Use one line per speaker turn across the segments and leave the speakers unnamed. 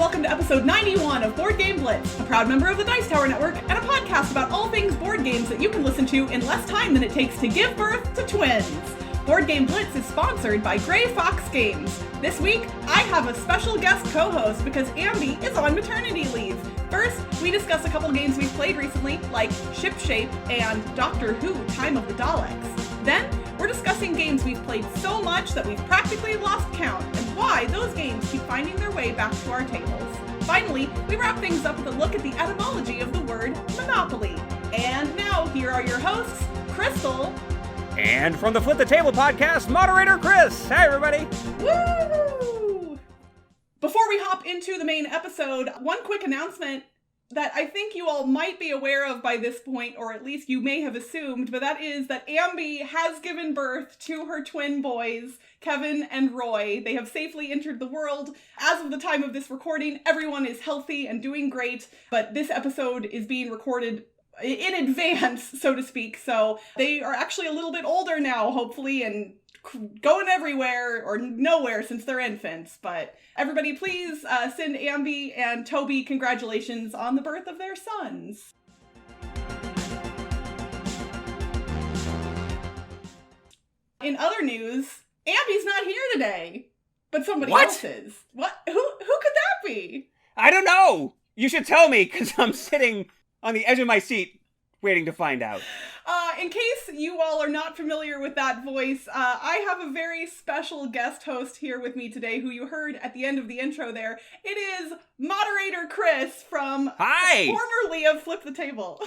welcome to episode 91 of Board Game Blitz, a proud member of the Dice Tower Network, and a podcast about all things board games that you can listen to in less time than it takes to give birth to twins. Board Game Blitz is sponsored by Grey Fox Games. This week, I have a special guest co-host because Ambi is on maternity leave. First, we discuss a couple games we've played recently, like ShipShape and Doctor Who, Time of the Daleks. Then, we're discussing games we've played so much that we've practically lost count, and why those games keep finding their way back to our tables. Finally, we wrap things up with a look at the etymology of the word Monopoly. And now, here are your hosts, Crystal.
And from the Flip the Table podcast, Moderator Chris. Hi, everybody.
Woo! Before we hop into the main episode, one quick announcement that I think you all might be aware of by this point, or at least you may have assumed, but that is that Ambi has given birth to her twin boys, Kevin and Roy. They have safely entered the world. As of the time of this recording, everyone is healthy and doing great, but this episode is being recorded in advance, so to speak, so they are actually a little bit older now, hopefully, and going everywhere or nowhere since they're infants. But everybody please send Ambi and Toby congratulations on the birth of their sons. In other news, Ambi's not here today, but somebody else is. What? Who could that be?
I don't know. You should tell me, because I'm sitting on the edge of my seat waiting to find out.
In case you all are not familiar with that voice, I have a very special guest host here with me today who you heard at the end of the intro there. It is Moderator Chris from formerly of Flip the Table.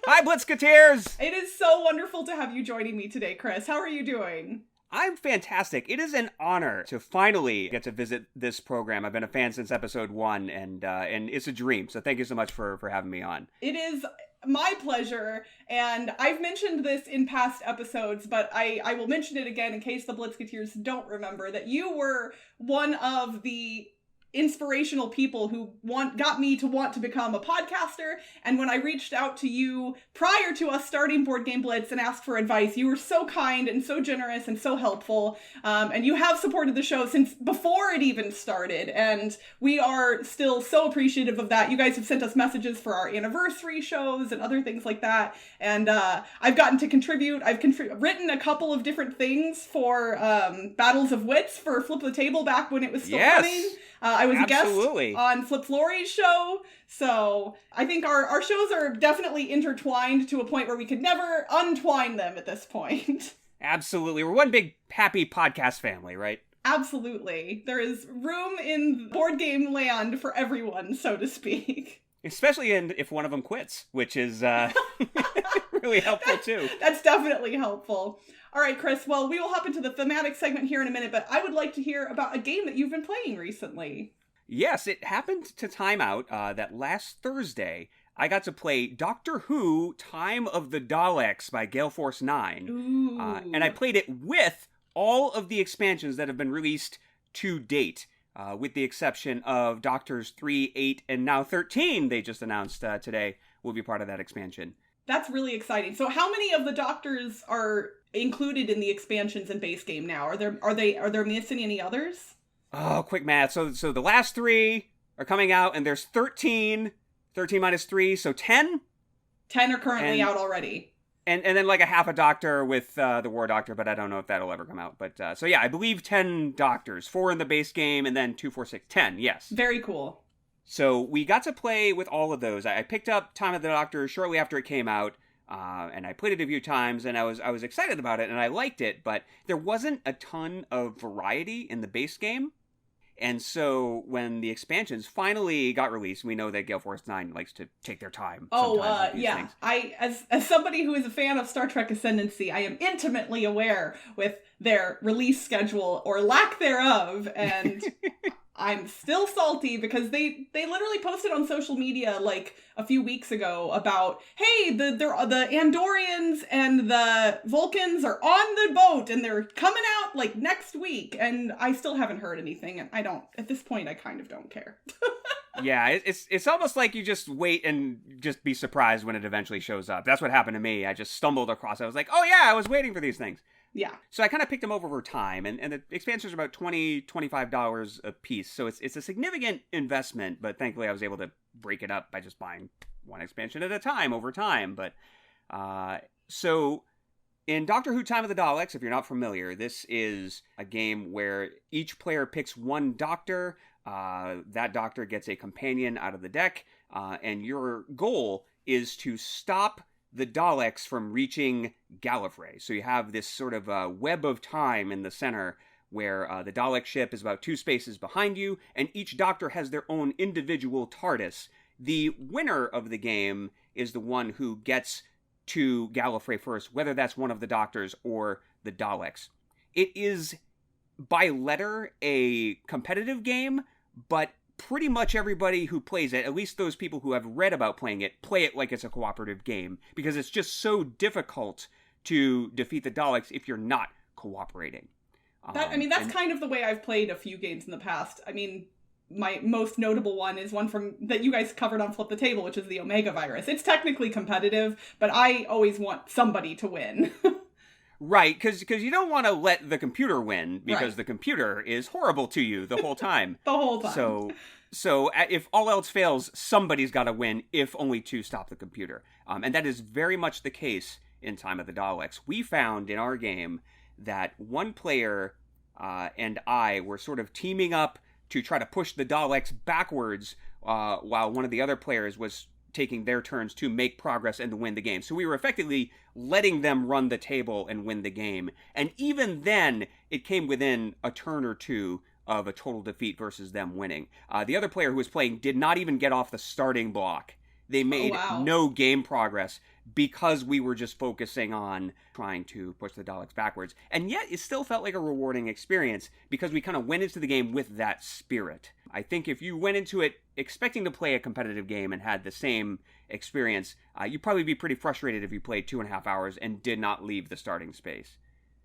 Hi, Blitzketeers!
It is so wonderful to have you joining me today, Chris. How are you doing?
I'm fantastic. It is an honor to finally get to visit this program. I've been a fan since episode 1, and it's a dream. So thank you so much for having me on.
It is my pleasure, and I've mentioned this in past episodes, but I will mention it again in case the Blitzketeers don't remember, that you were one of the inspirational people who got me to want to become a podcaster. And when I reached out to you prior to us starting Board Game Blitz and asked for advice, you were so kind and so generous and so helpful. And you have supported the show since before it even started. And we are still so appreciative of that. You guys have sent us messages for our anniversary shows and other things like that. And I've gotten to contribute. I've written a couple of different things for Battles of Wits for Flip the Table back when it was still running. I was
Absolutely.
a guest on Flip Flory's show, so I think our shows are definitely intertwined to a point where we could never untwine them at this point.
Absolutely. We're one big happy podcast family, right?
Absolutely. There is room in board game land for everyone, so to speak.
Especially if one of them quits, which is really helpful too.
That's definitely helpful. All right, Chris, well, we will hop into the thematic segment here in a minute, but I would like to hear about a game that you've been playing recently.
Yes, it happened to time out that last Thursday, I got to play Doctor Who, Time of the Daleks by Gale Force 9. And I played it with all of the expansions that have been released to date, with the exception of Doctors 3, 8, and now 13 they just announced today will be part of that expansion.
That's really exciting. So how many of the Doctors are included in the expansions and base game now? Are there missing any others?
Oh, quick math. So the last 3 are coming out, and there's 13. 13 minus 3, so 10?
10 are currently out already.
And then like a half a Doctor with the War Doctor, but I don't know if that'll ever come out. But so yeah, I believe 10 Doctors. 4 in the base game, and then 2, 4, 6, 10, yes.
Very cool.
So we got to play with all of those. I picked up Time of the Doctor shortly after it came out, and I played it a few times, and I was excited about it, and I liked it, but there wasn't a ton of variety in the base game. And so when the expansions finally got released, we know that Gale Force 9 likes to take their time.
Yeah.
Things.
As somebody who is a fan of Star Trek Ascendancy, I am intimately aware with their release schedule or lack thereof, and I'm still salty because they literally posted on social media like a few weeks ago about, hey, the Andorians and the Vulcans are on the boat and they're coming out like next week, and I still haven't heard anything, and at this point I kind of don't care.
Yeah, it's almost like you just wait and just be surprised when it eventually shows up. That's what happened to me. I just stumbled across it. I was like, oh yeah, I was waiting for these things.
Yeah.
So I kind of picked them over time, and the expansions are about $20-$25 a piece. So it's a significant investment, but thankfully I was able to break it up by just buying one expansion at a time over time. But so in Doctor Who Time of the Daleks, if you're not familiar, this is a game where each player picks one doctor. That doctor gets a companion out of the deck, and your goal is to stop the Daleks from reaching Gallifrey. So you have this sort of web of time in the center where the Dalek ship is about 2 spaces behind you, and each doctor has their own individual TARDIS. The winner of the game is the one who gets to Gallifrey first, whether that's one of the doctors or the Daleks. It is, by letter, a competitive game, but pretty much everybody who plays it, at least those people who have read about playing it, play it like it's a cooperative game, because it's just so difficult to defeat the Daleks if you're not cooperating.
That's kind of the way I've played a few games in the past. I mean, my most notable one is one from that you guys covered on Flip the Table, which is the Omega virus. It's technically competitive, but I always want somebody to win.
Right, because you don't want to let the computer win, because
right.
The computer is horrible to you the whole time.
The whole time.
So if all else fails, somebody's got to win, if only to stop the computer. And that is very much the case in Time of the Daleks. We found in our game that one player and I were sort of teaming up to try to push the Daleks backwards while one of the other players was taking their turns to make progress and to win the game. So we were effectively letting them run the table and win the game. And even then, it came within a turn or two of a total defeat versus them winning. The other player who was playing did not even get off the starting block. They made no game progress because we were just focusing on trying to push the Daleks backwards. And yet, it still felt like a rewarding experience because we kind of went into the game with that spirit. I think if you went into it expecting to play a competitive game and had the same experience, you'd probably be pretty frustrated if you played 2.5 hours and did not leave the starting space.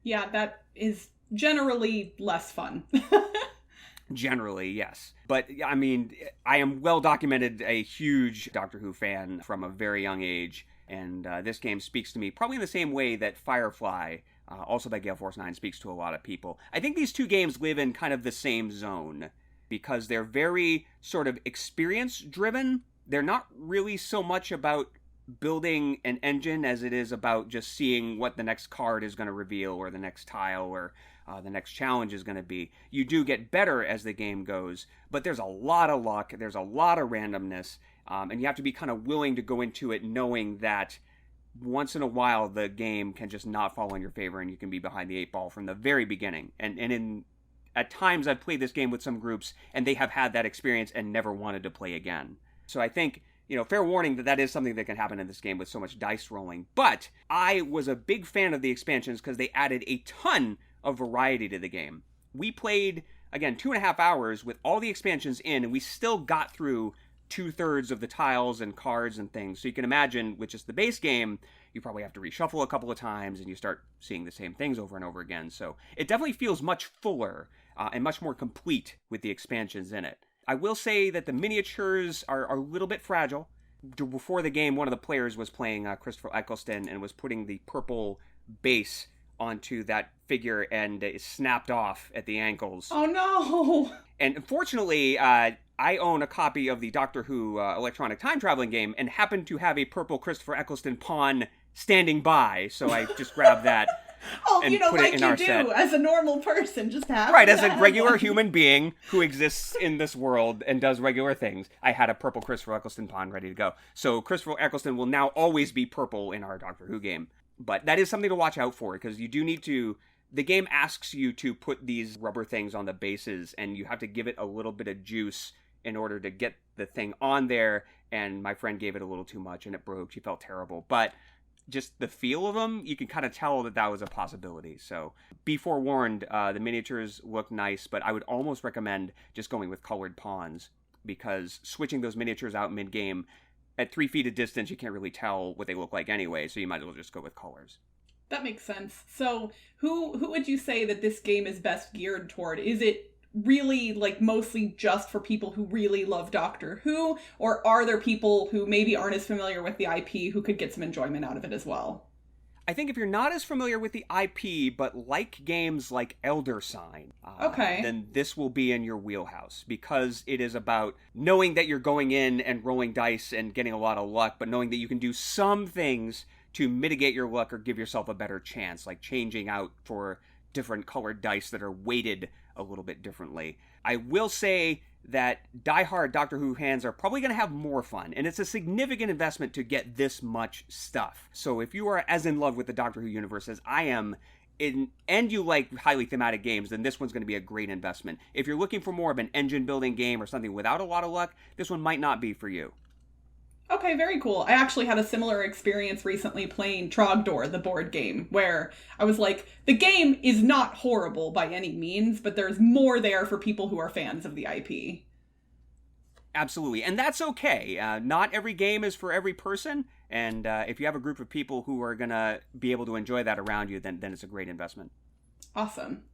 Yeah, that is generally less fun.
Generally, yes. But, I mean, I am well documented a huge Doctor Who fan from a very young age, and this game speaks to me probably in the same way that Firefly, also by Gale Force 9, speaks to a lot of people. I think these two games live in kind of the same zone, because they're very sort of experience-driven. They're not really so much about building an engine as it is about just seeing what the next card is going to reveal, or the next tile, or the next challenge is going to be. You do get better as the game goes, but there's a lot of luck, there's a lot of randomness, and you have to be kind of willing to go into it knowing that once in a while the game can just not fall in your favor and you can be behind the 8 ball from the very beginning. And at times I've played this game with some groups and they have had that experience and never wanted to play again. So I think, fair warning that is something that can happen in this game with so much dice rolling. But I was a big fan of the expansions because they added a ton of variety to the game. We played, again, 2.5 hours with all the expansions in, and we still got through 2/3 of the tiles and cards and things. So you can imagine, with just the base game, you probably have to reshuffle a couple of times, and you start seeing the same things over and over again. So it definitely feels much fuller and much more complete with the expansions in it. I will say that the miniatures are a little bit fragile. Before the game, one of the players was playing Christopher Eccleston and was putting the purple base onto that figure, and it snapped off at the ankles.
Oh no!
And unfortunately, I own a copy of the Doctor Who electronic time traveling game and happen to have a purple Christopher Eccleston pawn standing by, so I just grabbed that. And put it in our set.
As a normal person, just have
right, as a regular human being who exists in this world and does regular things. I had a purple Christopher Eccleston pawn ready to go. So Christopher Eccleston will now always be purple in our Doctor Who game. But that is something to watch out for, because you do need to... The game asks you to put these rubber things on the bases, and you have to give it a little bit of juice in order to get the thing on there, and my friend gave it a little too much, and it broke. She felt terrible. But just the feel of them, you can kind of tell that was a possibility. So be forewarned, the miniatures look nice, but I would almost recommend just going with colored pawns, because switching those miniatures out mid-game... At 3 feet of distance, you can't really tell what they look like anyway, so you might as well just go with colors.
That makes sense. So, who would you say that this game is best geared toward? Is it really, mostly just for people who really love Doctor Who? Or are there people who maybe aren't as familiar with the IP who could get some enjoyment out of it as well?
I think if you're not as familiar with the IP, but like games like Elder Sign, then this will be in your wheelhouse, because it is about knowing that you're going in and rolling dice and getting a lot of luck, but knowing that you can do some things to mitigate your luck or give yourself a better chance, like changing out for different colored dice that are weighted a little bit differently. I will say that diehard Doctor Who fans are probably going to have more fun, and it's a significant investment to get this much stuff. So if you are as in love with the Doctor Who universe as I am, and you like highly thematic games, then this one's going to be a great investment. If you're looking for more of an engine-building game or something without a lot of luck, this one might not be for you.
Okay, very cool. I actually had a similar experience recently playing Trogdor, the board game, where I was like, the game is not horrible by any means, but there's more there for people who are fans of the IP.
Absolutely, and that's okay. Not every game is for every person, and if you have a group of people who are going to be able to enjoy that around you, then it's a great investment.
Awesome.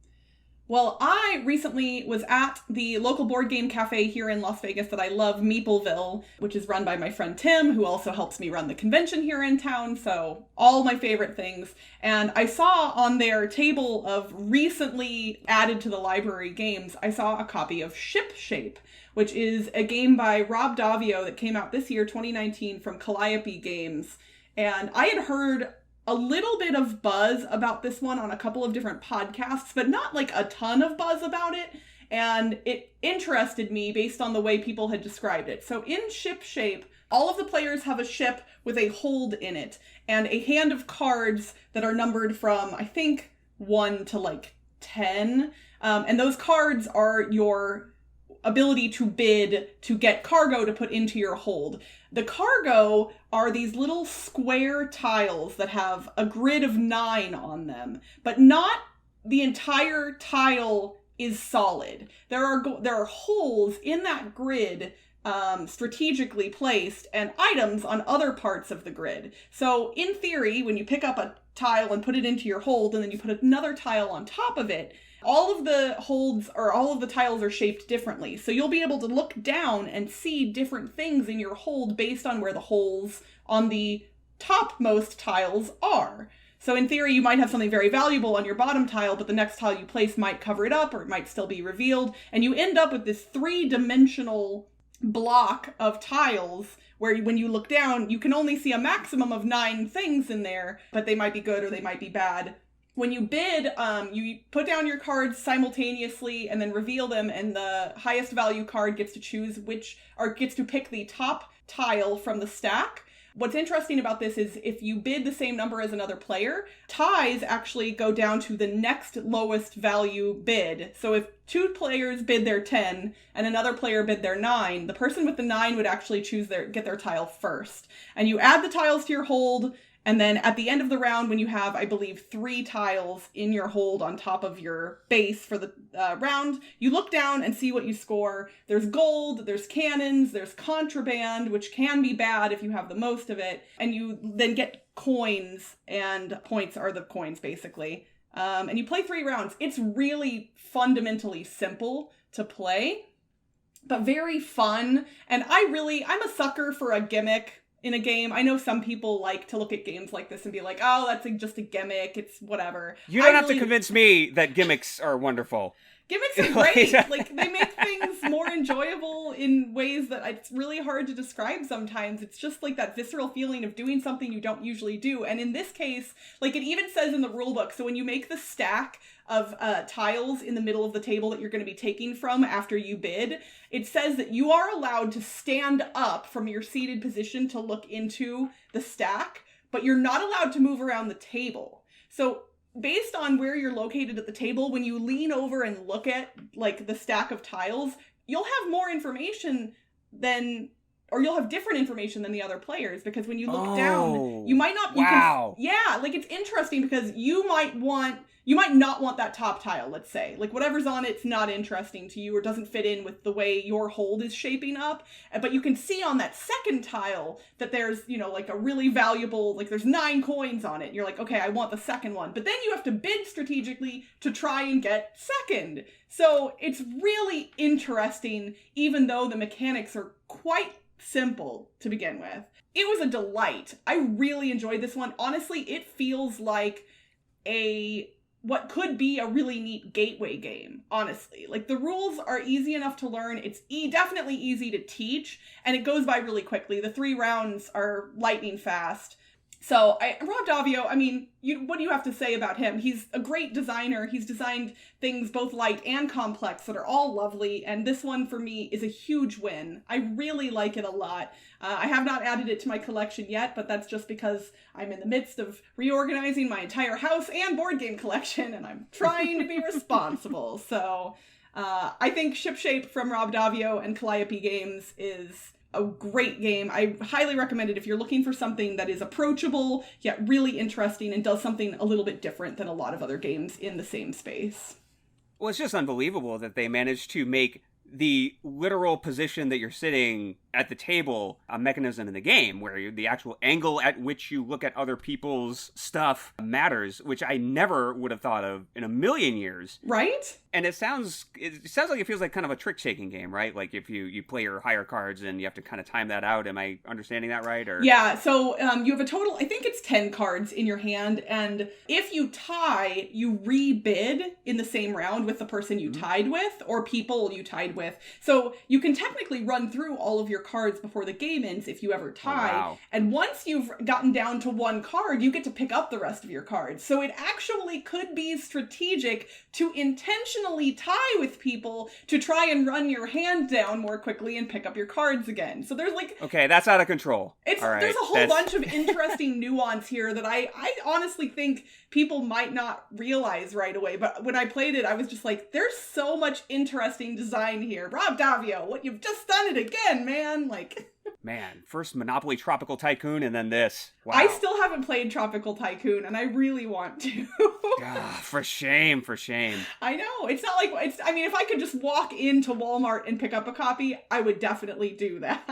Well, I recently was at the local board game cafe here in Las Vegas that I love, Meepleville, which is run by my friend Tim, who also helps me run the convention here in town, so all my favorite things. And I saw on their table of recently added to the library games, I saw a copy of ShipShape, which is a game by Rob Davio that came out this year, 2019, from Calliope Games. And I had heard a little bit of buzz about this one on a couple of different podcasts, but not like a ton of buzz about it. And it interested me based on the way people had described it. So in ShipShape, all of the players have a ship with a hold in it and a hand of cards that are numbered from, I think, 1 to like 10. And those cards are your ability to bid to get cargo to put into your hold. The cargo are these little square tiles that have a grid of 9 on them, but not the entire tile is solid. There are holes in that grid strategically placed and items on other parts of the grid. So in theory, when you pick up a tile and put it into your hold and then you put another tile on top of it, all of the holds or all of the tiles are shaped differently. So you'll be able to look down and see different things in your hold based on where the holes on the topmost tiles are. So in theory, you might have something very valuable on your bottom tile, but the next tile you place might cover it up or it might still be revealed. And you end up with this 3-dimensional block of tiles where when you look down, you can only see a maximum of 9 things in there, but they might be good or they might be bad. When you bid, you put down your cards simultaneously and then reveal them, and the highest value card gets to choose gets to pick the top tile from the stack. What's interesting about this is if you bid the same number as another player, ties actually go down to the next lowest value bid. So if 2 players bid their 10 and another player bid their 9, the person with the 9 would actually get their tile first. And you add the tiles to your hold. And then at the end of the round, when you have, I believe, 3 tiles in your hold on top of your base for the round, you look down and see what you score. There's gold, there's cannons, there's contraband, which can be bad if you have the most of it. And you then get coins, and points are the coins, basically. And you play 3 rounds. It's really fundamentally simple to play, but very fun. And I'm a sucker for a gimmick in a game. I know some people like to look at games like this and be like, oh, that's just a gimmick, it's whatever.
You don't have to convince me that gimmicks are wonderful.
Gimmicks are great. Like, they make things more enjoyable in ways that it's really hard to describe sometimes. It's just like that visceral feeling of doing something you don't usually do. And in this case, like it even says in the rule book, so when you make the stack of tiles in the middle of the table that you're going to be taking from after you bid, it says that you are allowed to stand up from your seated position to look into the stack, but you're not allowed to move around the table. So based on where you're located at the table, when you lean over and look at like the stack of tiles, you'll have more information you'll have different information than the other players, because when you look down, you might not.
Wow.
Like it's interesting because you might not want that top tile, let's say. Like whatever's on it's not interesting to you or doesn't fit in with the way your hold is shaping up. But you can see on that second tile that there's, like a really valuable, like there's 9 coins on it. You're like, okay, I want the second one. But then you have to bid strategically to try and get second. So it's really interesting, even though the mechanics are quite simple to begin with. It was a delight. I really enjoyed this one. Honestly, it feels like what could be a really neat gateway game, honestly. Like, the rules are easy enough to learn. It's definitely easy to teach, and it goes by really quickly. The 3 rounds are lightning fast. So, Rob Daviau, I mean, what do you have to say about him? He's a great designer. He's designed things both light and complex that are all lovely, and this one, for me, is a huge win. I really like it a lot. I have not added it to my collection yet, but that's just because I'm in the midst of reorganizing my entire house and board game collection, and I'm trying to be responsible. So, I think ShipShape from Rob Daviau and Calliope Games is a great game. I highly recommend it if you're looking for something that is approachable, yet really interesting, and does something a little bit different than a lot of other games in the same space.
Well, it's just unbelievable that they managed to make the literal position that you're sitting at the table a mechanism in the game, where the actual angle at which you look at other people's stuff matters, which I never would have thought of in a million years.
Right?
And it sounds like it feels like kind of a trick-taking game, right? Like if you play your higher cards and you have to kind of time that out. Am I understanding that right? Or
yeah, so you have a total, I think it's 10 cards in your hand, and if you tie, you rebid in the same round with the person you tied with, or people you tied with. So you can technically run through all of your cards before the game ends if you ever tie.
Oh, wow.
And once you've gotten down to 1 card, you get to pick up the rest of your cards. So it actually could be strategic to intentionally tie with people to try and run your hand down more quickly and pick up your cards again. So there's like...
Okay, that's out of control.
There's a whole bunch of interesting nuance here that I honestly think people might not realize right away. But when I played it, I was just like, there's so much interesting design here. Rob Daviau, what, you've just done it again, man. Like...
Man, first Monopoly Tropical Tycoon and then this. Wow.
I still haven't played Tropical Tycoon, and I really want to.
For shame.
I know. It's not like, I mean, if I could just walk into Walmart and pick up a copy, I would definitely do that.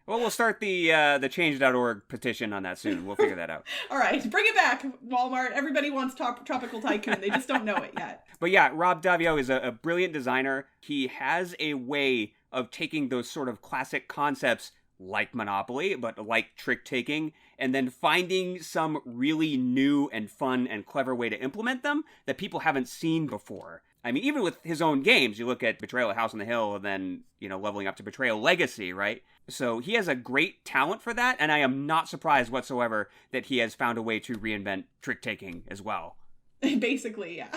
Well, we'll start the change.org petition on that soon. We'll figure that out.
All right, bring it back, Walmart. Everybody wants Tropical Tycoon. They just don't know it yet.
But yeah, Rob Daviau is a brilliant designer. He has a way of taking those sort of classic concepts like Monopoly, but like trick-taking, and then finding some really new and fun and clever way to implement them that people haven't seen before. I mean, even with his own games, you look at Betrayal at House on the Hill, and then, leveling up to Betrayal Legacy, right? So he has a great talent for that, and I am not surprised whatsoever that he has found a way to reinvent trick-taking as well.
Basically, yeah.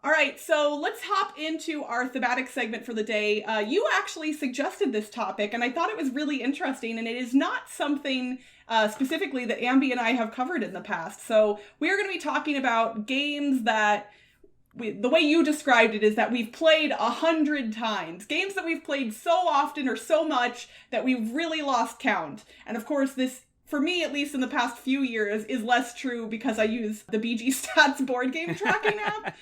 All right, so let's hop into our thematic segment for the day. You actually suggested this topic, and I thought it was really interesting, and it is not something specifically that Ambi and I have covered in the past. So we're going to be talking about games that, the way you described it is that we've played 100 times. Games that we've played so often or so much that we've really lost count. And of course, this, for me, at least in the past few years, is less true because I use the BG Stats board game tracking app.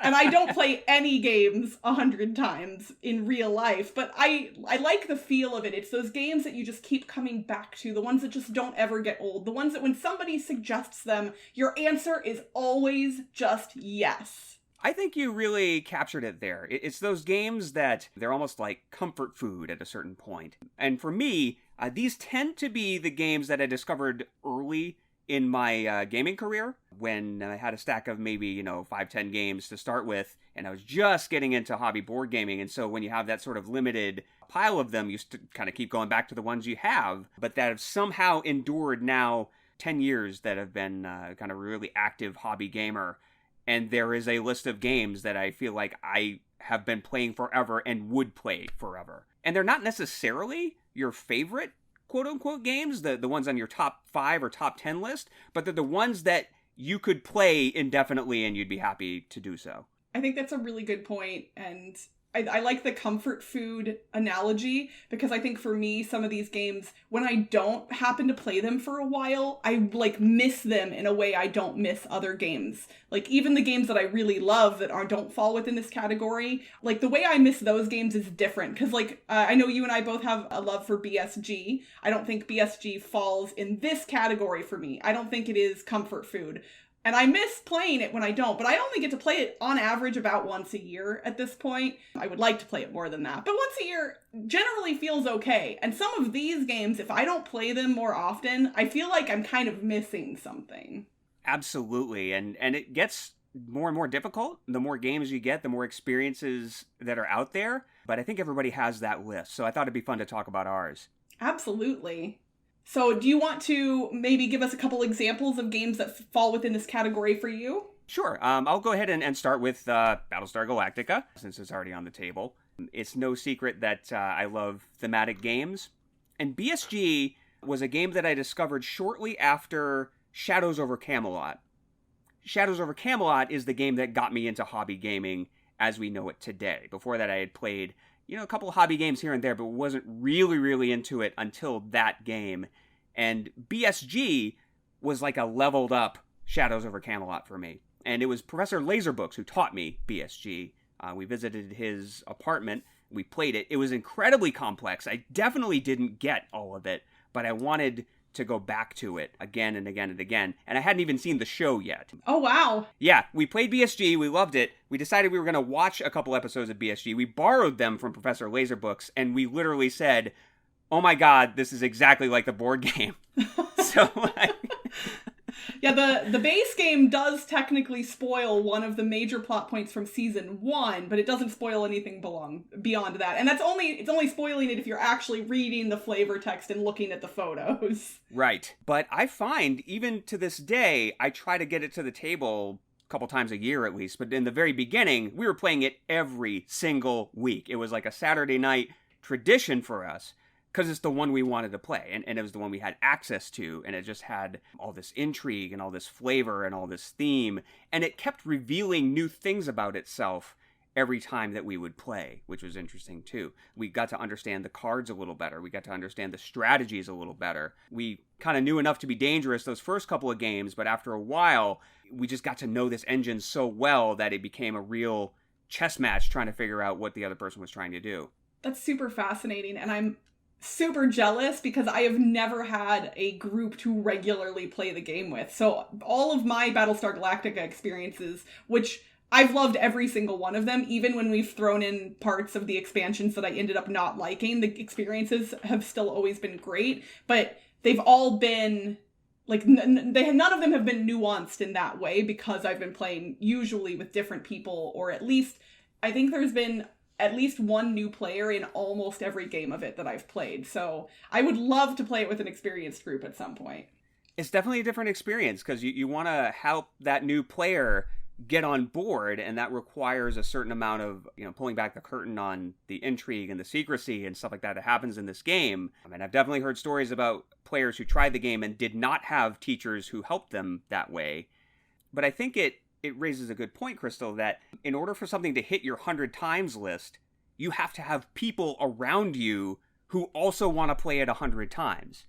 And I don't play any games 100 times in real life. But I like the feel of it. It's those games that you just keep coming back to. The ones that just don't ever get old. The ones that when somebody suggests them, your answer is always just yes.
I think you really captured it there. It's those games that they're almost like comfort food at a certain point. And for me, these tend to be the games that I discovered early in my gaming career when I had a stack of maybe, 5-10 games to start with, and I was just getting into hobby board gaming. And so when you have that sort of limited pile of them, you kind of keep going back to the ones you have, but that have somehow endured now 10 years that have been kind of a really active hobby gamer. And there is a list of games that I feel like I have been playing forever and would play forever. And they're not necessarily your favorite quote-unquote games, the ones on your top 5 or top 10 list, but they're the ones that you could play indefinitely and you'd be happy to do so.
I think that's a really good point, and I like the comfort food analogy, because I think for me, some of these games, when I don't happen to play them for a while, I miss them in a way I don't miss other games. Like even the games that I really love that don't fall within this category, the way I miss those games is different. Because I know you and I both have a love for BSG. I don't think BSG falls in this category for me. I don't think it is comfort food. And I miss playing it when I don't, but I only get to play it on average about once a year at this point. I would like to play it more than that, but once a year generally feels okay. And some of these games, if I don't play them more often, I feel like I'm kind of missing something.
Absolutely. And it gets more and more difficult. The more games you get, the more experiences that are out there. But I think everybody has that list. So I thought it'd be fun to talk about ours.
Absolutely. So do you want to maybe give us a couple examples of games that fall within this category for you?
Sure. I'll go ahead and start with Battlestar Galactica, since it's already on the table. It's no secret that I love thematic games. And BSG was a game that I discovered shortly after Shadows over Camelot. Shadows over Camelot is the game that got me into hobby gaming as we know it today. Before that, I had played a couple of hobby games here and there, but wasn't really into it until that game. And BSG was like a leveled up Shadows over Camelot for me. And it was Professor Laserbooks who taught me BSG. We visited his apartment. We played it. It was incredibly complex. I definitely didn't get all of it, but I wanted to go back to it again and again and again. And I hadn't even seen the show yet.
Oh, wow.
Yeah, we played BSG. We loved it. We decided we were going to watch a couple episodes of BSG. We borrowed them from Professor Laserbooks, and we literally said, oh my God, this is exactly like the board game. So,
yeah, the base game does technically spoil one of the major plot points from season 1, but it doesn't spoil anything beyond that. And it's only spoiling it if you're actually reading the flavor text and looking at the photos.
Right. But I find, even to this day, I try to get it to the table a couple times a year at least. But in the very beginning, we were playing it every single week. It was like a Saturday night tradition for us, because it's the one we wanted to play, and it was the one we had access to, and it just had all this intrigue and all this flavor and all this theme, and it kept revealing new things about itself every time that we would play, which was interesting too. We got to understand the cards a little better. We got to understand the strategies a little better. We kind of knew enough to be dangerous those first couple of games, but after a while, we just got to know this engine so well that it became a real chess match trying to figure out what the other person was trying to do.
That's super fascinating, and I'm super jealous because I have never had a group to regularly play the game with. So all of my Battlestar Galactica experiences, which I've loved every single one of them, even when we've thrown in parts of the expansions that I ended up not liking, the experiences have still always been great, but they've all been like, none of them have been nuanced in that way because I've been playing usually with different people, or at least I think there's been at least one new player in almost every game of it that I've played. So I would love to play it with an experienced group at some point.
It's definitely a different experience because you want to help that new player get on board, and that requires a certain amount of, pulling back the curtain on the intrigue and the secrecy and stuff like that happens in this game. I mean, I've definitely heard stories about players who tried the game and did not have teachers who helped them that way. But I think it raises a good point, Crystal, that in order for something to hit your 100 times list, you have to have people around you who also want to play it 100 times.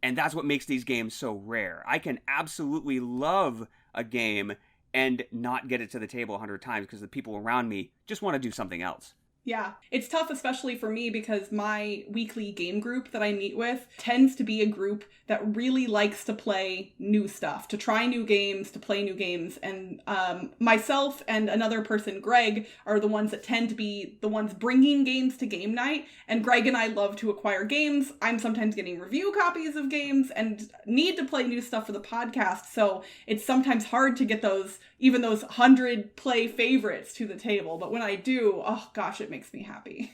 And that's what makes these games so rare. I can absolutely love a game and not get it to the table 100 times because the people around me just want to do something else.
Yeah, it's tough, especially for me, because my weekly game group that I meet with tends to be a group that really likes to play new stuff, to try new games, to play new games. And myself and another person, Greg, are the ones that tend to be the ones bringing games to game night. And Greg and I love to acquire games. I'm sometimes getting review copies of games and need to play new stuff for the podcast. So it's sometimes hard to get even those 100 play favorites to the table. But when I do, oh gosh, it makes me happy.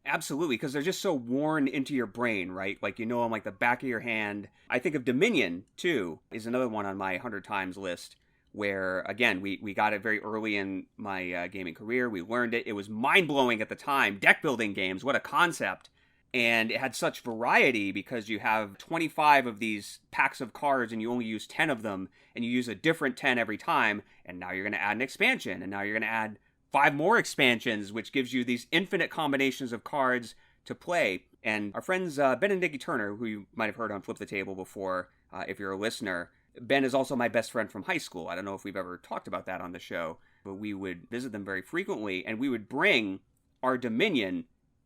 Absolutely, because they're just so worn into your brain, right? Like, them like the back of your hand. I think of Dominion, too, is another one on my 100 times list, where, again, we got it very early in my gaming career. We learned it. It was mind-blowing at the time. Deck-building games, what a concept. And it had such variety because you have 25 of these packs of cards and you only use 10 of them, and you use a different 10 every time, and now you're going to add an expansion, and now you're going to add 5 more expansions, which gives you these infinite combinations of cards to play. And our friends Ben and Nikki Turner, who you might have heard on Flip the Table before, if you're a listener, Ben is also my best friend from high school. I don't know if we've ever talked about that on the show, but we would visit them very frequently, and we would bring our Dominion,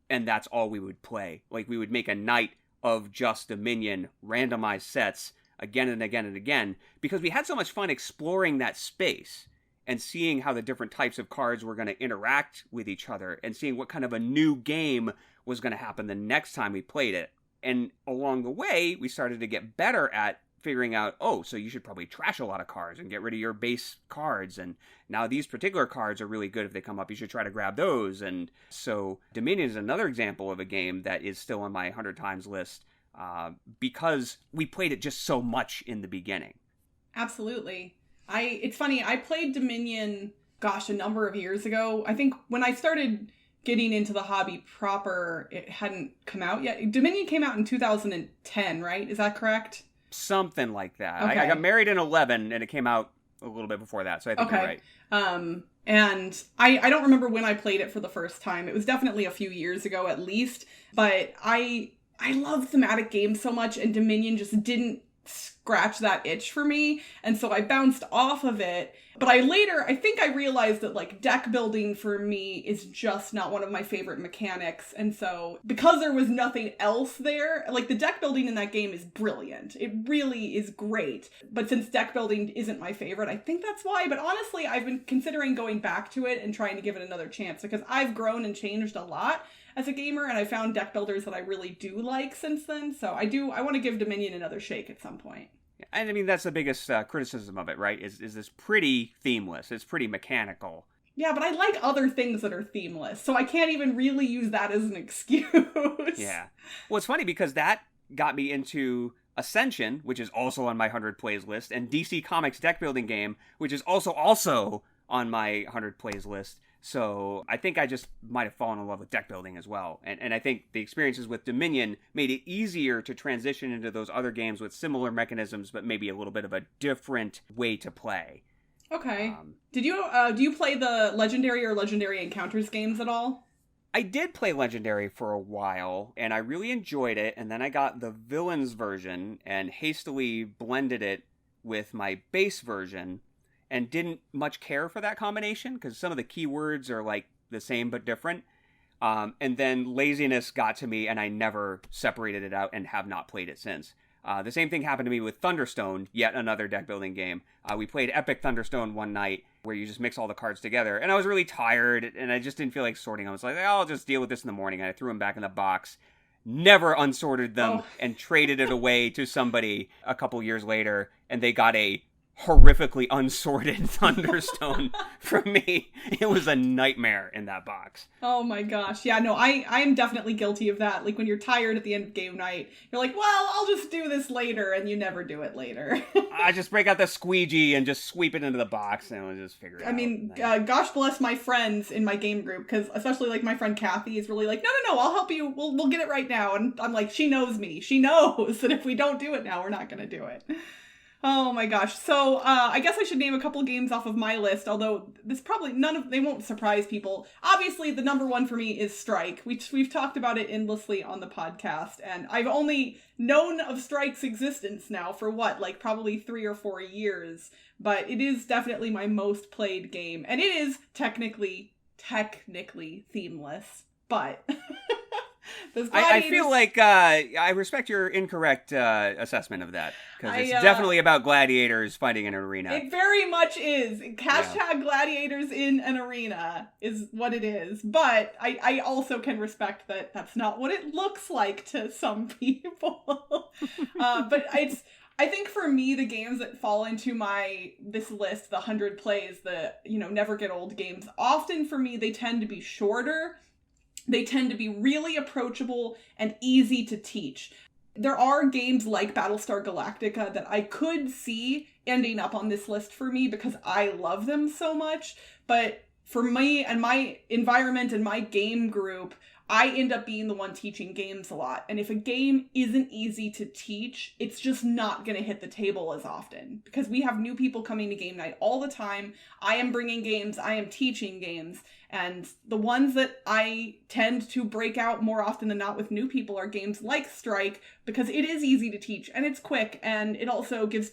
and that's all we would play. Like, we would make a night of just Dominion randomized sets again and again and again, because we had so much fun exploring that space and seeing how the different types of cards were going to interact with each other and seeing what kind of a new game was going to happen the next time we played it. And along the way, we started to get better at figuring out, oh, so you should probably trash a lot of cards and get rid of your base cards. And now these particular cards are really good if they come up. You should try to grab those. And so Dominion is another example of a game that is still on my 100 times list because we played it just so much in the beginning.
Absolutely. It's funny, I played Dominion, a number of years ago. I think when I started getting into the hobby proper, it hadn't come out yet. Dominion came out in 2010, right? Is that correct?
Something like that.
Okay.
I got married in 11, and it came out a little bit before that, so I think you're right.
And I don't remember when I played it for the first time. It was definitely a few years ago at least, but I love thematic games so much, and Dominion just didn't scratch that itch for me, and so I bounced off of it. But I think I realized that like deck building for me is just not one of my favorite mechanics, and so because there was nothing else there, like the deck building in that game is brilliant. It really is great. But since deck building isn't my favorite, I think that's why. But honestly, I've been considering going back to it and trying to give it another chance because I've grown and changed a lot as a gamer, and I found deck builders that I really do like since then. So I want to give Dominion another shake at some point.
And I mean, that's the biggest criticism of it, right? Is this pretty themeless. It's pretty mechanical.
Yeah, but I like other things that are themeless, so I can't even really use that as an excuse.
Yeah. Well, it's funny because that got me into Ascension, which is also on my 100 plays list, and DC Comics deck building game, which is also on my 100 plays list. So I think I just might have fallen in love with deck building as well. And I think the experiences with Dominion made it easier to transition into those other games with similar mechanisms, but maybe a little bit of a different way to play.
Okay. Do you play the Legendary or Legendary Encounters games at all?
I did play Legendary for a while, and I really enjoyed it. And then I got the Villains version and hastily blended it with my base version. And didn't much care for that combination because some of the keywords are like the same but different. And then laziness got to me and I never separated it out and have not played it since. The same thing happened to me with Thunderstone, yet another deck building game. We played Epic Thunderstone one night where you just mix all the cards together. And I was really tired and I just didn't feel like sorting. I was like, I'll just deal with this in the morning. And I threw them back in the box. Never unsorted them and traded it away to somebody a couple years later. And they got a horrifically unsorted Thunderstone from me. It was a nightmare in that box.
Oh my gosh. Yeah, no, I'm definitely guilty of that. Like when you're tired at the end of game night, you're like, well, I'll just do this later, and you never do it later.
I just break out the squeegee and just sweep it into the box and we'll just figure it out.
I mean, gosh bless my friends in my game group, because especially like my friend Kathy is really like, no, I'll help you. We'll get it right now. And I'm like, she knows me. She knows that if we don't do it now, we're not going to do it. Oh my gosh. So, I guess I should name a couple games off of my list, although this probably they won't surprise people. Obviously, the number one for me is Strike. We've talked about it endlessly on the podcast, and I've only known of Strike's existence now for probably 3 or 4 years, but it is definitely my most played game, and it is technically themeless, but...
I feel like I respect your incorrect assessment of that, because it's definitely about gladiators fighting in an arena.
It very much is. Gladiators in an arena is what it is. But I also can respect that that's not what it looks like to some people. But I think for me, the games that fall into this list, the 100 plays, the never get old games, often for me, they tend to be shorter. They tend to be really approachable and easy to teach. There are games like Battlestar Galactica that I could see ending up on this list for me because I love them so much. But for me and my environment and my game group, I end up being the one teaching games a lot. And if a game isn't easy to teach, it's just not going to hit the table as often because we have new people coming to game night all the time. I am bringing games. I am teaching games. And the ones that I tend to break out more often than not with new people are games like Strike because it is easy to teach and it's quick. And it also gives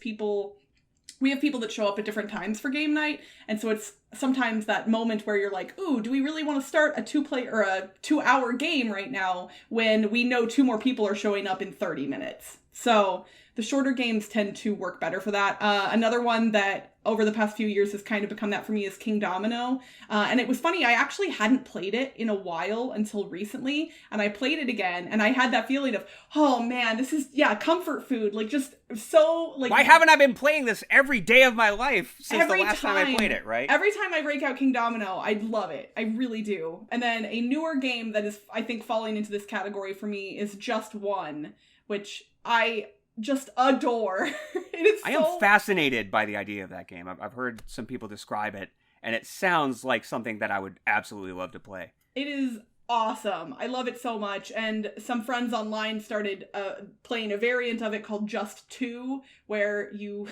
we have people that show up at different times for game night. And so it's sometimes that moment where you're like, ooh, do we really want to start a 2-hour game right now when we know 2 more people are showing up in 30 minutes? So the shorter games tend to work better for that. Another one that over the past few years has kind of become that for me is Kingdomino. And it was funny, I actually hadn't played it in a while until recently, and I played it again, and I had that feeling of, oh man, this is, comfort food. Like, just so, like...
Why haven't I been playing this every day of my life since the last time I played it, right?
Every time I break out Kingdomino, I love it. I really do. And then a newer game that is, I think, falling into this category for me is Just One, which I just adore.
I am fascinated by the idea of that game. I've heard some people describe it, and it sounds like something that I would absolutely love to play.
It is awesome. I love it so much. And some friends online started playing a variant of it called Just Two, where you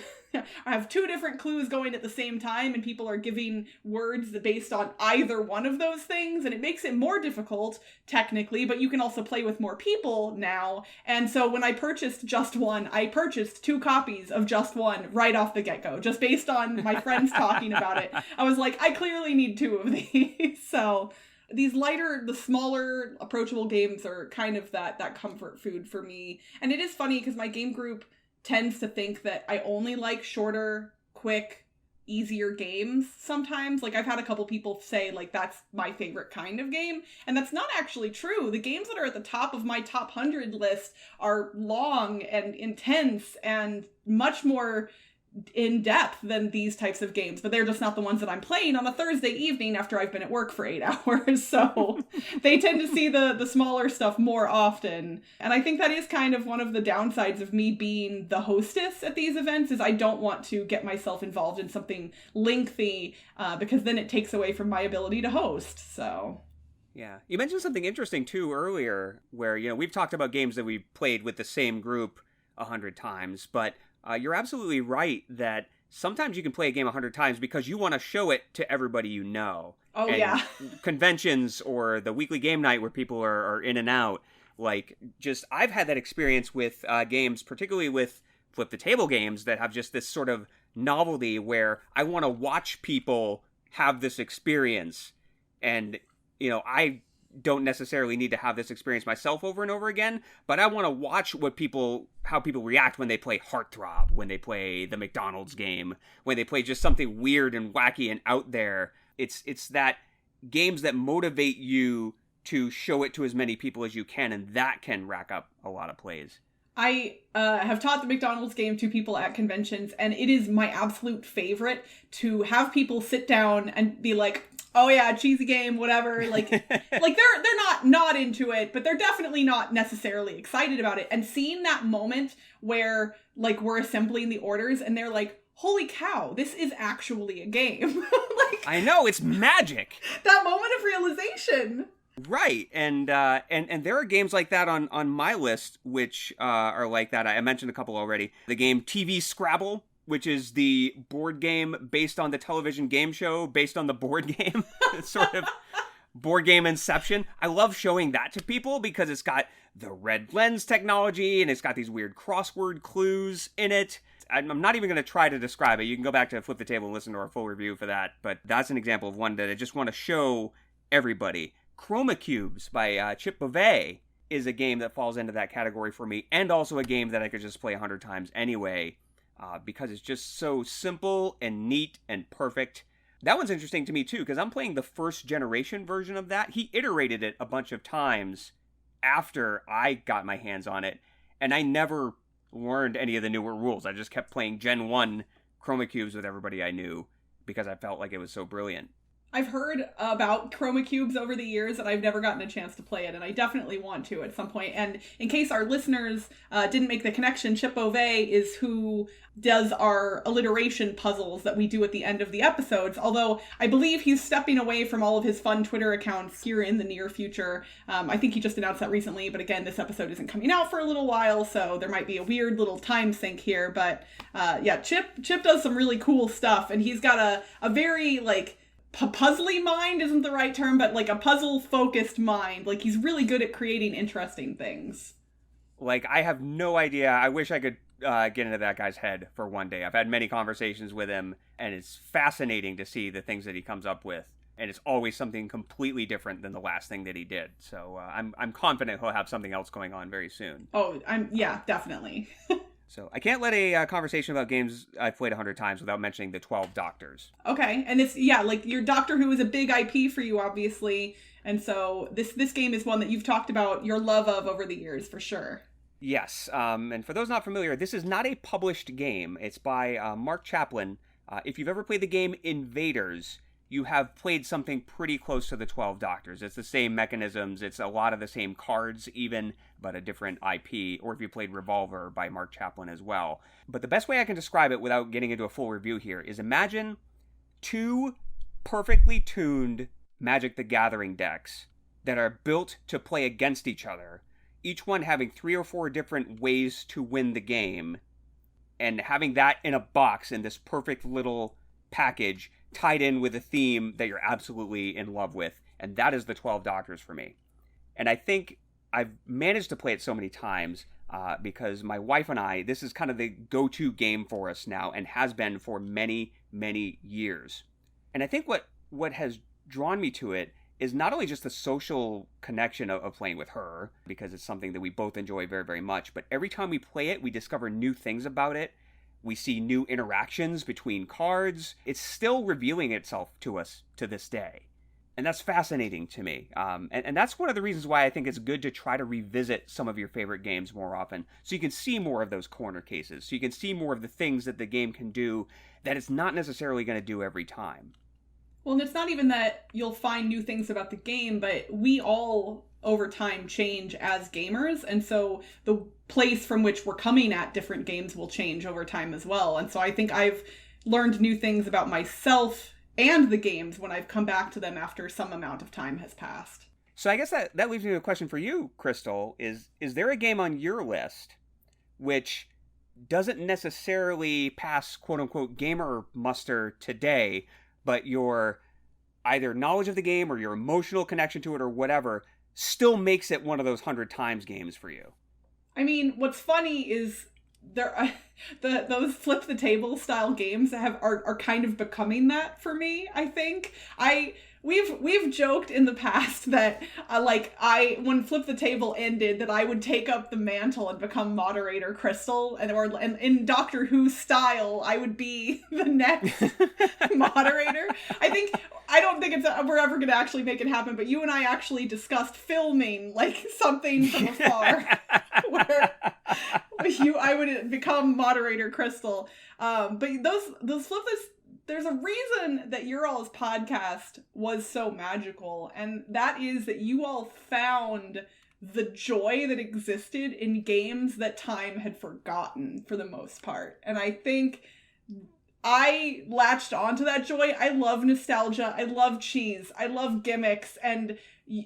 have 2 different clues going at the same time, and people are giving words based on either one of those things, and it makes it more difficult, technically, but you can also play with more people now. And so when I purchased Just One, I purchased 2 copies of Just One right off the get-go, just based on my friends talking about it. I was like, I clearly need 2 of these. So these lighter, the smaller, approachable games are kind of that comfort food for me. And it is funny because my game group tends to think that I only like shorter, quick, easier games sometimes. Like, I've had a couple people say, like, that's my favorite kind of game. And that's not actually true. The games that are at the top of my top 100 list are long and intense and much more in depth than these types of games, but they're just not the ones that I'm playing on a Thursday evening after I've been at work for 8 hours. So they tend to see the smaller stuff more often. And I think that is kind of one of the downsides of me being the hostess at these events, is I don't want to get myself involved in something lengthy because then it takes away from my ability to host. So
yeah. You mentioned something interesting too earlier where, we've talked about games that we played with the same group 100 times, but you're absolutely right that sometimes you can play a game 100 times because you want to show it to everybody you know.
Oh, and yeah.
Conventions or the weekly game night where people are in and out. Like, I've had that experience with games, particularly with flip the table games, that have just this sort of novelty where I want to watch people have this experience. And, I don't necessarily need to have this experience myself over and over again, but I want to watch how people react when they play Heartthrob, when they play the McDonald's game, when they play just something weird and wacky and out there. It's that games that motivate you to show it to as many people as you can, and that can rack up a lot of plays.
I have taught the McDonald's game to people at conventions, and it is my absolute favorite to have people sit down and be like, oh yeah, cheesy game, whatever. Like they're not into it, but they're definitely not necessarily excited about it. And seeing that moment where, like, we're assembling the orders and they're like, holy cow, this is actually a game.
I know, it's magic.
That moment of realization.
Right, and there are games like that on my list, which are like that. I mentioned a couple already. The game TV Scrabble, which is the board game based on the television game show, based on the board game. It's sort of board game Inception. I love showing that to people because it's got the red lens technology and it's got these weird crossword clues in it. I'm not even going to try to describe it. You can go back to Flip the Table and listen to our full review for that. But that's an example of one that I just want to show everybody. Chroma Cubes by Chip Beauvais is a game that falls into that category for me, and also a game that I could just play 100 times anyway. Because it's just so simple and neat and perfect. That one's interesting to me too, because I'm playing the first generation version of that. He iterated it a bunch of times after I got my hands on it, and I never learned any of the newer rules. I just kept playing Gen 1 Chroma Cubes with everybody I knew because I felt like it was so brilliant.
I've heard about Chroma Cubes over the years, and I've never gotten a chance to play it, and I definitely want to at some point. And in case our listeners didn't make the connection, Chip Beauvais is who does our alliteration puzzles that we do at the end of the episodes, although I believe he's stepping away from all of his fun Twitter accounts here in the near future. I think he just announced that recently, but again, this episode isn't coming out for a little while, so there might be a weird little time sync here. But yeah, Chip does some really cool stuff, and he's got a very, like, puzzly mind isn't the right term, but like a puzzle-focused mind. Like, he's really good at creating interesting things.
Like, I have no idea. I wish I could get into that guy's head for one day. I've had many conversations with him, and it's fascinating to see the things that he comes up with. And it's always something completely different than the last thing that he did. So I'm confident he'll have something else going on very soon.
Oh, definitely.
So I can't let a conversation about games I've played 100 times without mentioning the 12 Doctors.
Okay, and it's, like, your Doctor Who is a big IP for you, obviously. And so this game is one that you've talked about your love of over the years, for sure.
Yes, and for those not familiar, this is not a published game. It's by Mark Chaplin. If you've ever played the game Invaders, you have played something pretty close to the 12 Doctors. It's the same mechanisms, it's a lot of the same cards even, but a different IP, or if you played Revolver by Mark Chaplin as well. But the best way I can describe it without getting into a full review here is imagine 2 perfectly tuned Magic the Gathering decks that are built to play against each other, each one having 3 or 4 different ways to win the game, and having that in a box in this perfect little package tied in with a theme that you're absolutely in love with, and that is the 12 Doctors for me. And I think I've managed to play it so many times because my wife and I, this is kind of the go-to game for us now, and has been for many, many years. And I think what has drawn me to it is not only just the social connection of playing with her, because it's something that we both enjoy very, very much, but every time we play it, we discover new things about it. We see new interactions between cards. It's still revealing itself to us to this day. And that's fascinating to me. And that's one of the reasons why I think it's good to try to revisit some of your favorite games more often, so you can see more of those corner cases, so you can see more of the things that the game can do that it's not necessarily going to do every time.
Well, and it's not even that you'll find new things about the game, but we all, over time, change as gamers. And so the place from which we're coming at different games will change over time as well. And so I think I've learned new things about myself and the games when I've come back to them after some amount of time has passed.
So I guess that leaves me with a question for you, Crystal. Is there a game on your list which doesn't necessarily pass quote-unquote gamer muster today, but your either knowledge of the game or your emotional connection to it or whatever still makes it one of those 100 times games for you?
I mean, what's funny is those flip the table style games are kind of becoming that for me, I think. We've joked in the past that when Flip the Table ended, that I would take up the mantle and become Moderator Crystal, and in Doctor Who style, I would be the next moderator. I don't think we're ever going to actually make it happen, but you and I actually discussed filming something from afar where I would become Moderator Crystal. But those flip this. There's a reason that your all's podcast was so magical, and that is that you all found the joy that existed in games that time had forgotten for the most part. And I think I latched onto that joy. I love nostalgia. I love cheese. I love gimmicks, and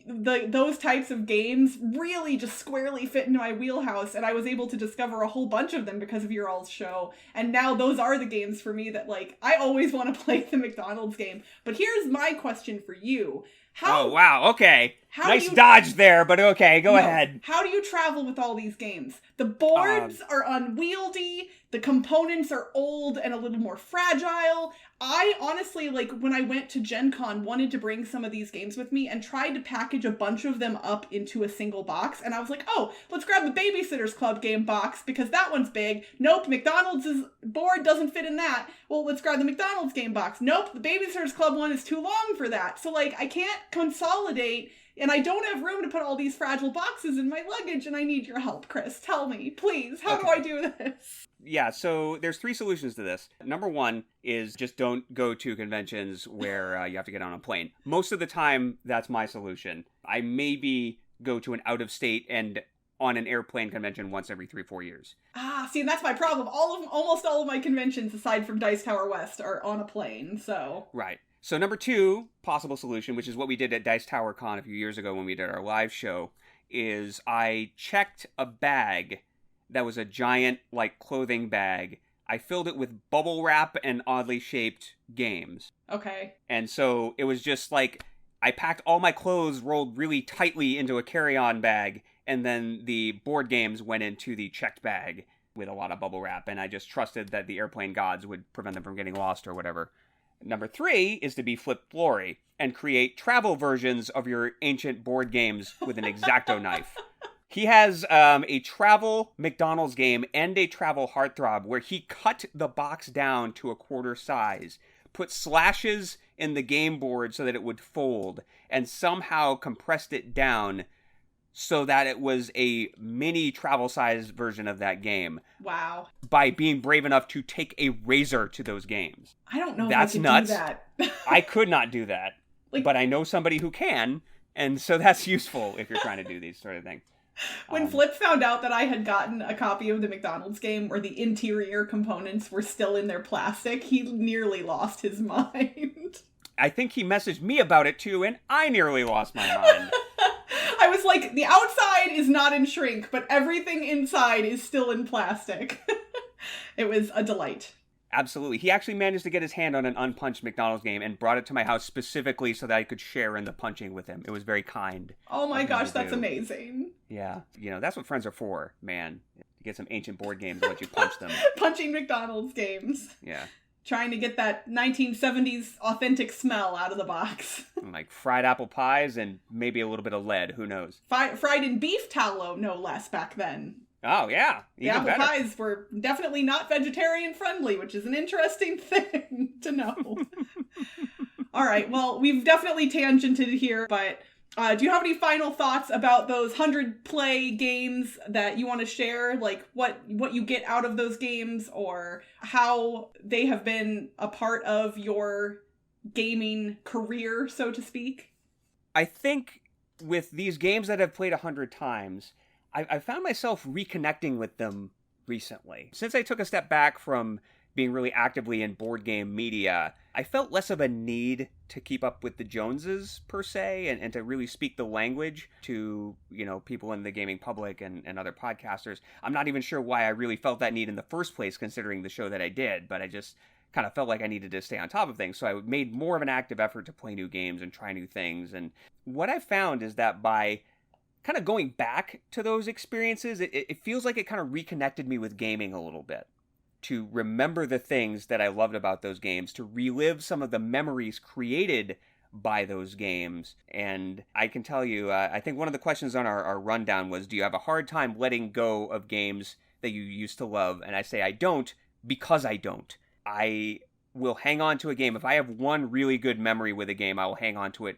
those types of games really just squarely fit into my wheelhouse, and I was able to discover a whole bunch of them because of your all's show. And now those are the games for me that I always want to play the McDonald's game. But here's my question for you.
Oh, wow. Okay. Nice dodge there, but okay, go ahead.
How do you travel with all these games? The boards are unwieldy. The components are old and a little more fragile. I honestly, when I went to Gen Con, wanted to bring some of these games with me and tried to package a bunch of them up into a single box. And I was like, oh, let's grab the Babysitter's Club game box because that one's big. Nope, McDonald's board doesn't fit in that. Well, let's grab the McDonald's game box. Nope, the Babysitter's Club one is too long for that. So, I can't consolidate, and I don't have room to put all these fragile boxes in my luggage, and I need your help, Chris. Tell me, please, how do I do this?
Yeah, so there's 3 solutions to this. Number 1 is just don't go to conventions where you have to get on a plane. Most of the time, that's my solution. I maybe go to an out-of-state and on an airplane convention once every 3-4 years.
See, and that's my problem. Almost all of my conventions, aside from Dice Tower West, are on a plane, so...
Right. So number 2 possible solution, which is what we did at Dice Tower Con a few years ago when we did our live show, is I checked a bag that was a giant, clothing bag. I filled it with bubble wrap and oddly shaped games.
Okay.
And so it was just I packed all my clothes rolled really tightly into a carry-on bag, and then the board games went into the checked bag. with a lot of bubble wrap, and I just trusted that the airplane gods would prevent them from getting lost or whatever. Number 3 is to be Flip Flory and create travel versions of your ancient board games with an X-Acto knife. He has a travel McDonald's game and a travel Heartthrob where he cut the box down to a quarter size, put slashes in the game board so that it would fold, and somehow compressed it down so that it was a mini travel size version of that game.
Wow. By
being brave enough to take a razor to those games.
I don't know
That's
if I could
nuts.
do that.
I could not do that. But I know somebody who can, and so that's useful if you're trying to do these sort of things.
When Flip found out that I had gotten a copy of the McDonald's game where the interior components were still in their plastic, he nearly lost his mind.
I think he messaged me about it too, and I nearly lost my mind.
I was like, the outside is not in shrink, but everything inside is still in plastic. It was a delight.
Absolutely. He actually managed to get his hand on an unpunched McDonald's game and brought it to my house specifically so that I could share in the punching with him. It was very kind.
Oh my gosh, that's amazing.
Yeah. That's what friends are for, man. To get some ancient board games and let you punch them.
Punching McDonald's games.
Yeah.
Trying to get that 1970s authentic smell out of the box.
Like fried apple pies and maybe a little bit of lead. Who knows?
Fried in beef tallow, no less, back then.
Oh, yeah.
The apple pies were definitely not vegetarian friendly, which is an interesting thing to know. All right. Well, we've definitely tangented here, but do you have any final thoughts about those 100 play games that you want to share? Like what you get out of those games or how they have been a part of your gaming career, so to speak?
I think with these games that I've played 100 times, I found myself reconnecting with them recently. Since I took a step back from being really actively in board game media, I felt less of a need to keep up with the Joneses, per se, and to really speak the language to, people in the gaming public and other podcasters. I'm not even sure why I really felt that need in the first place, considering the show that I did, but I just kind of felt like I needed to stay on top of things. So I made more of an active effort to play new games and try new things. And what I found is that by kind of going back to those experiences, it feels like it kind of reconnected me with gaming a little bit. To remember the things that I loved about those games, to relive some of the memories created by those games. And I can tell you, I think one of the questions on our rundown was, do you have a hard time letting go of games that you used to love? And I say I don't, because I don't. I will hang on to a game. If I have one really good memory with a game, I will hang on to it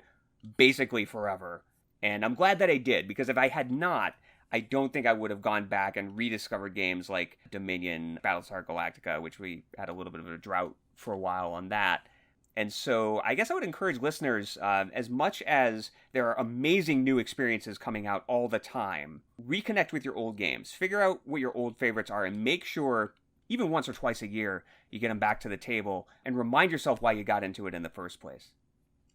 basically forever. And I'm glad that I did, because if I had not, I don't think I would have gone back and rediscovered games like Dominion, Battlestar Galactica, which we had a little bit of a drought for a while on that. And so I guess I would encourage listeners, as much as there are amazing new experiences coming out all the time, reconnect with your old games. Figure out what your old favorites are and make sure, even once or twice a year, you get them back to the table and remind yourself why you got into it in the first place.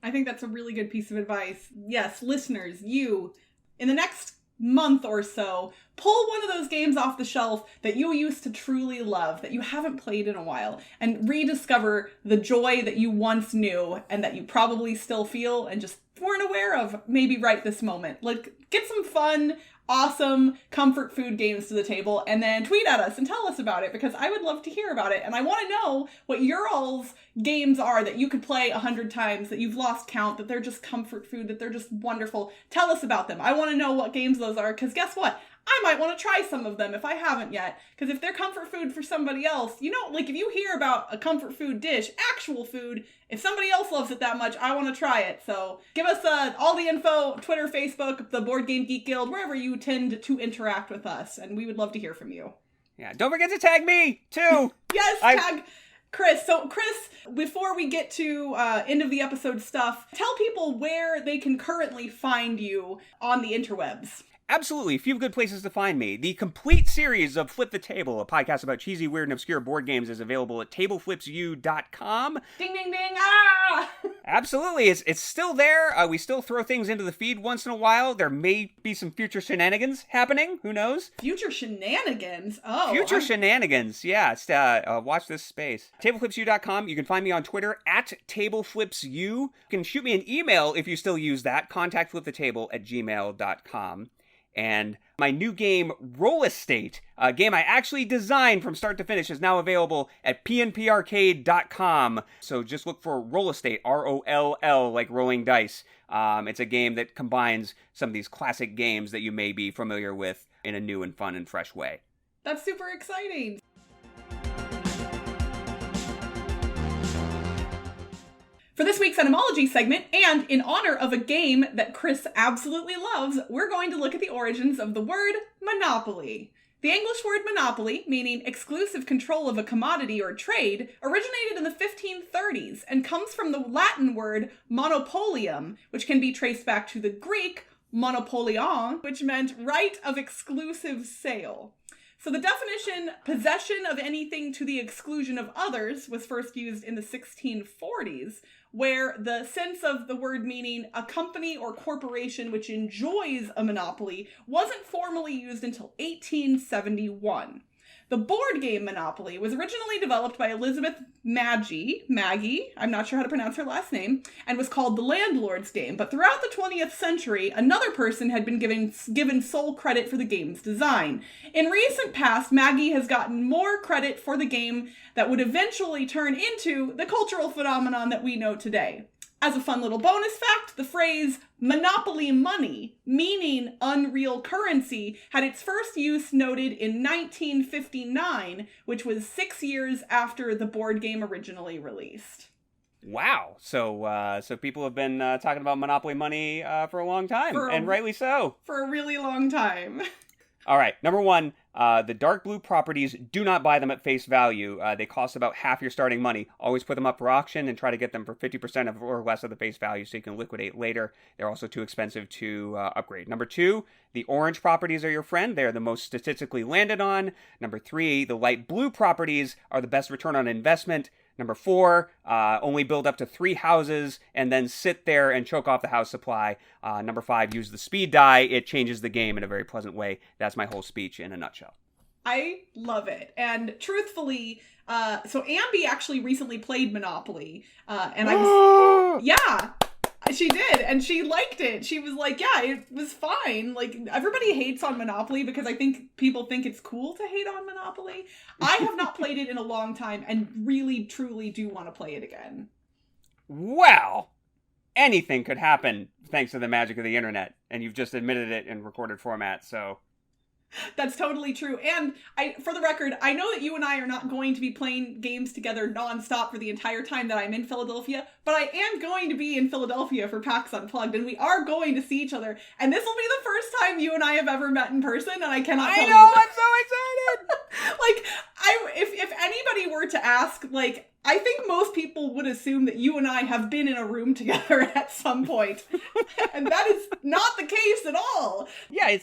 I think that's a really good piece of advice. Yes, listeners, you, in the next month or so, pull one of those games off the shelf that you used to truly love, that you haven't played in a while, and rediscover the joy that you once knew and that you probably still feel and just weren't aware of maybe right this moment. Like, get some fun, awesome comfort food games to the table and then tweet at us and tell us about it, because I would love to hear about it. And I want to know what your all's games are that you could play 100 times, that you've lost count, that they're just comfort food, that they're just wonderful. Tell us about them. I want to know what games those are, because guess what? I might want to try some of them if I haven't yet. Because if they're comfort food for somebody else, like if you hear about a comfort food dish, actual food, if somebody else loves it that much, I want to try it. So give us all the info, Twitter, Facebook, the Board Game Geek Guild, wherever you tend to interact with us. And we would love to hear from you.
Yeah, don't forget to tag me, too.
Yes, tag Chris. So Chris, before we get to end of the episode stuff, tell people where they can currently find you on the interwebs.
Absolutely. A few good places to find me. The complete series of Flip the Table, a podcast about cheesy, weird, and obscure board games, is available at tableflipsyou.com.
Ding, ding, ding. Ah!
Absolutely. It's still there. We still throw things into the feed once in a while. There may be some future shenanigans happening. Who knows?
Future shenanigans? Oh.
Future shenanigans. Yeah. Watch this space. Tableflipsyou.com. You can find me on Twitter at tableflipsyou. You can shoot me an email if you still use that. Contactflipthetable@gmail.com. And my new game, Roll Estate, a game I actually designed from start to finish, is now available at pnparcade.com. So just look for Roll Estate, R-O-L-L, like rolling dice. It's a game that combines some of these classic games that you may be familiar with in a new and fun and fresh way.
That's super exciting. For this week's etymology segment, and in honor of a game that Chris absolutely loves, we're going to look at the origins of the word monopoly. The English word monopoly, meaning exclusive control of a commodity or trade, originated in the 1530s and comes from the Latin word monopolium, which can be traced back to the Greek monopolion, which meant right of exclusive sale. So the definition, possession of anything to the exclusion of others, was first used in the 1640s, where the sense of the word meaning a company or corporation which enjoys a monopoly wasn't formally used until 1871. The board game Monopoly was originally developed by Elizabeth Maggie, I'm not sure how to pronounce her last name, and was called the Landlord's Game. But throughout the 20th century, another person had been given sole credit for the game's design. In recent past, Maggie has gotten more credit for the game that would eventually turn into the cultural phenomenon that we know today. As a fun little bonus fact, the phrase monopoly money, meaning unreal currency, had its first use noted in 1959, which was 6 years after the board game originally released.
Wow. So people have been talking about monopoly money for a long time, and rightly so.
For a really long time.
All right, number one, the dark blue properties, do not buy them at face value. They cost about half your starting money. Always put them up for auction and try to get them for 50% or less of the face value so you can liquidate later. They're also too expensive to upgrade. Number two, the orange properties are your friend. They're the most statistically landed on. Number three, the light blue properties are the best return on investment. Number four, only build up to 3 houses and then sit there and choke off the house supply. Number five, use the speed die. It changes the game in a very pleasant way. That's my whole speech in a nutshell.
I love it. And truthfully, so Ambi actually recently played Monopoly. And I was, yeah, she did. And she liked it. She was like, yeah, it was fine. Like, everybody hates on Monopoly because I think people think it's cool to hate on Monopoly. I have not played it in a long time and really, truly do want to play it again.
Well, anything could happen thanks to the magic of the internet. And you've just admitted it in recorded format, so...
That's totally true. And for the record, I know that you and I are not going to be playing games together nonstop for the entire time that I'm in Philadelphia, but I am going to be in Philadelphia for PAX Unplugged, and we are going to see each other. And this will be the first time you and I have ever met in person, and I cannot tell you.
I know, I'm so excited!
Like, if anybody were to ask, like, I think most people would assume that you and I have been in a room together at some point. And that is not the case at all.
Yeah,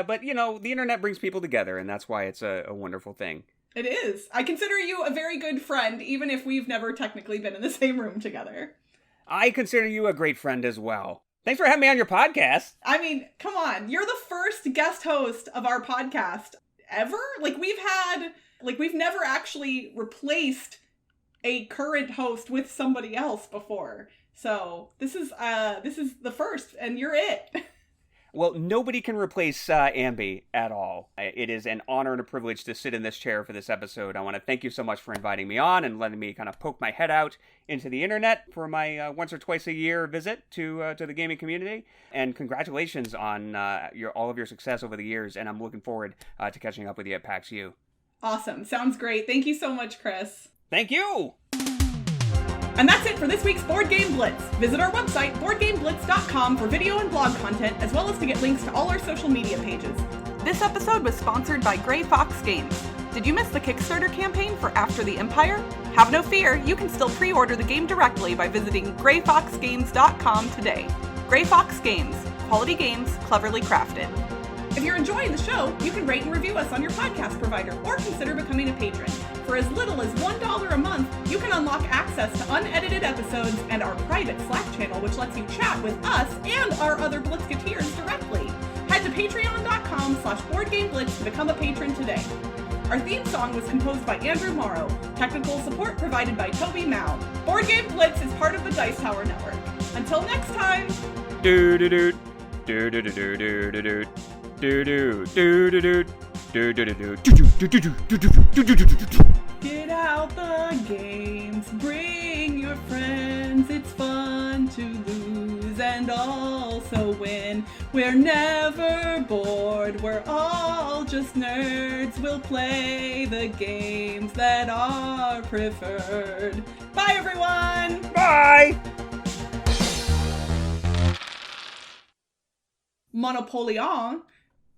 but you know, the internet brings people together, and that's why it's a wonderful thing.
It is. I consider you a very good friend, even if we've never technically been in the same room together.
I consider you a great friend as well. Thanks for having me on your podcast.
I mean, come on. You're the first guest host of our podcast ever? Like, we've never actually replaced a current host with somebody else before. So this is the first, and you're it.
Well, nobody can replace Ambi at all. It is an honor and a privilege to sit in this chair for this episode. I want to thank you so much for inviting me on and letting me kind of poke my head out into the internet for my once or twice a year visit to the gaming community. And congratulations on all of your success over the years. And I'm looking forward to catching up with you at PAX U.
Awesome. Sounds great. Thank you so much, Chris.
Thank you!
And that's it for this week's Board Game Blitz. Visit our website, boardgameblitz.com, for video and blog content, as well as to get links to all our social media pages. This episode was sponsored by Gray Fox Games. Did you miss the Kickstarter campaign for After the Empire? Have no fear, you can still pre-order the game directly by visiting grayfoxgames.com today. Gray Fox Games. Quality games, cleverly crafted. If you're enjoying the show, you can rate and review us on your podcast provider or consider becoming a patron. For as little as $1 a month, you can unlock access to unedited episodes and our private Slack channel, which lets you chat with us and our other Blitzketeers directly. Head to patreon.com/boardgameblitz to become a patron today. Our theme song was composed by Andrew Morrow. Technical support provided by Toby Mao. Board Game Blitz is part of the Dice Tower Network. Until next time!
Do do do do do do do do do.
Get out the games, bring your friends, it's fun to lose and also win. We're never bored, we're all just nerds. We'll play the games that are preferred. Bye, everyone!
Bye!
Monopolion.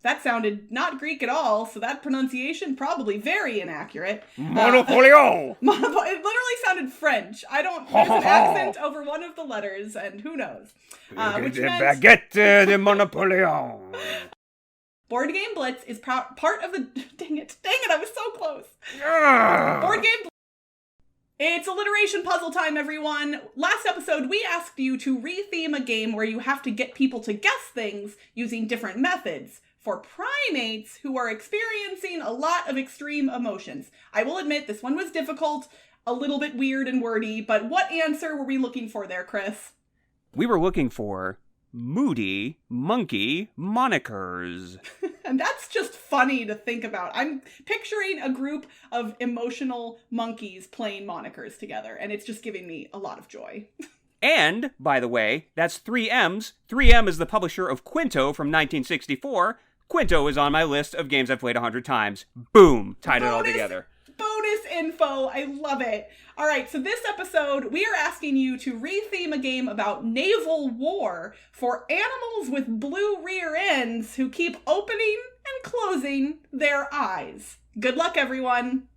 That sounded not Greek at all, so that pronunciation probably very inaccurate.
Monopolion!
It literally sounded French. There's an accent over one of the letters, and who knows. Which meant...
Baguette de Monopolion.
Board Game Blitz is part of the... Dang it, I was so close. Board Game Blitz. It's alliteration puzzle time, everyone. Last episode, we asked you to retheme a game where you have to get people to guess things using different methods for primates who are experiencing a lot of extreme emotions. I will admit, this one was difficult, a little bit weird and wordy, but what answer were we looking for there, Chris?
We were looking for moody monkey monikers.
And that's just funny to think about. I'm picturing a group of emotional monkeys playing monikers together, and it's just giving me a lot of joy.
And, by the way, that's 3M's. 3M is the publisher of Quinto from 1964. Quinto is on my list of games I've played 100 times. Boom! Tied it all together.
Bonus info. I love it. All right, so this episode, we are asking you to retheme a game about naval war for animals with blue rear ends who keep opening and closing their eyes. Good luck, everyone.